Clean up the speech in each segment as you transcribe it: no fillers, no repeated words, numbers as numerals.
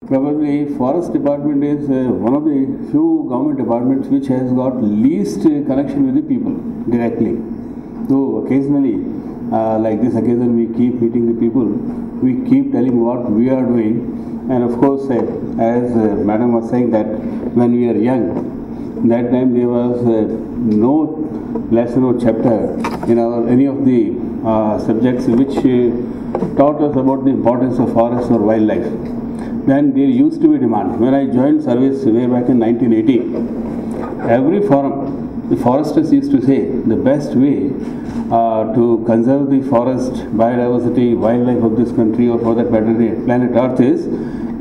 Probably forest department is one of the few government departments which has got least connection with the people directly. Though occasionally, like this occasion, we keep meeting the people, we keep telling what we are doing, and of course, as Madam was saying that when we are young, that time there was no lesson or chapter in any of the subjects which taught us about the importance of forest or wildlife. Then there used to be demand. When I joined service way back in 1980, every forum, the foresters used to say the best way to conserve the forest, biodiversity, wildlife of this country, or for that matter the planet Earth, is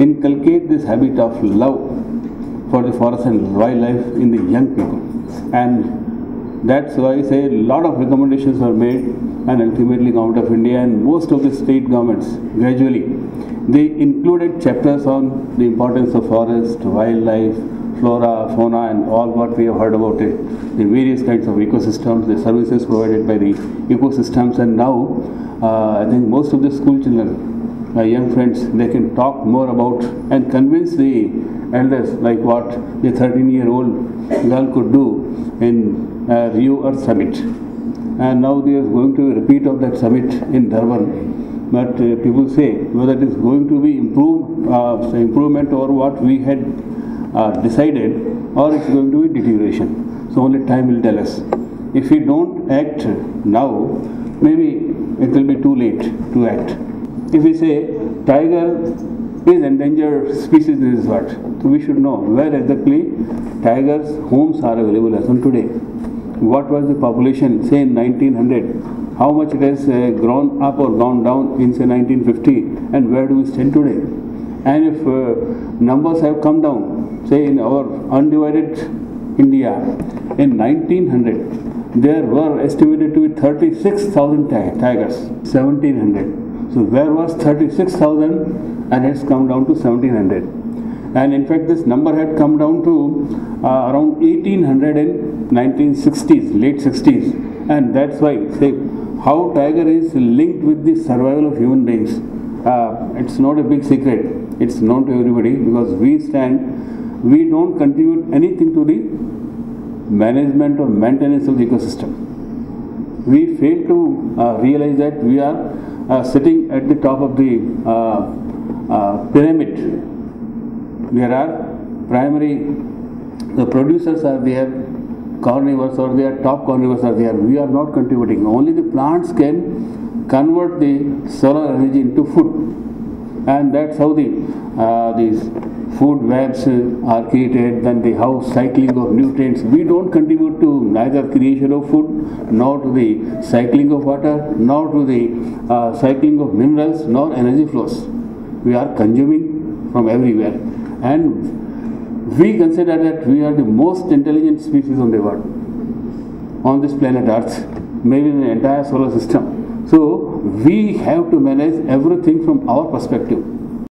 inculcate this habit of love for the forest and wildlife in the young people. And that's why I say a lot of recommendations were made, and ultimately Government of India and most of the state governments gradually they included chapters on the importance of forest, wildlife, flora, fauna, and all what we have heard about it, the various kinds of ecosystems, the services provided by the ecosystems. And now I think most of the school children, my young friends, they can talk more about and convince the elders like what the 13-year-old girl could do in Rio Earth Summit. And now they are going to repeat of that summit in Durban. But people say whether it is going to be improvement over what we had decided, or it's going to be deterioration. So only time will tell us. If we don't act now, maybe it will be too late to act. If we say tiger is endangered species, this is what. So we should know where exactly tigers' homes are available as on today. What was the population, say in 1900? How much it has grown up or gone down in say 1950, and where do we stand today? And if numbers have come down, say in our undivided India, in 1900 there were estimated to be 36,000 tigers, 1700. So where was 36,000 and it's come down to 1700. And in fact this number had come down to around 1800 in 1960s, late 60s. And that's why, say, how tiger is linked with the survival of human beings. It's not a big secret. It's known to everybody, because we don't contribute anything to the management or maintenance of the ecosystem. We fail to realize that we are sitting at the top of the pyramid. There are the producers are there, carnivores or their top carnivores are there. We are not contributing. Only the plants can convert the solar energy into food, and that's how these food webs are created. Then the house cycling of nutrients. We don't contribute to neither creation of food, nor to the cycling of water, nor to the cycling of minerals, nor energy flows. We are consuming from everywhere, and we consider that we are the most intelligent species on the world, on this planet Earth, maybe in the entire solar system. So we have to manage everything from our perspective.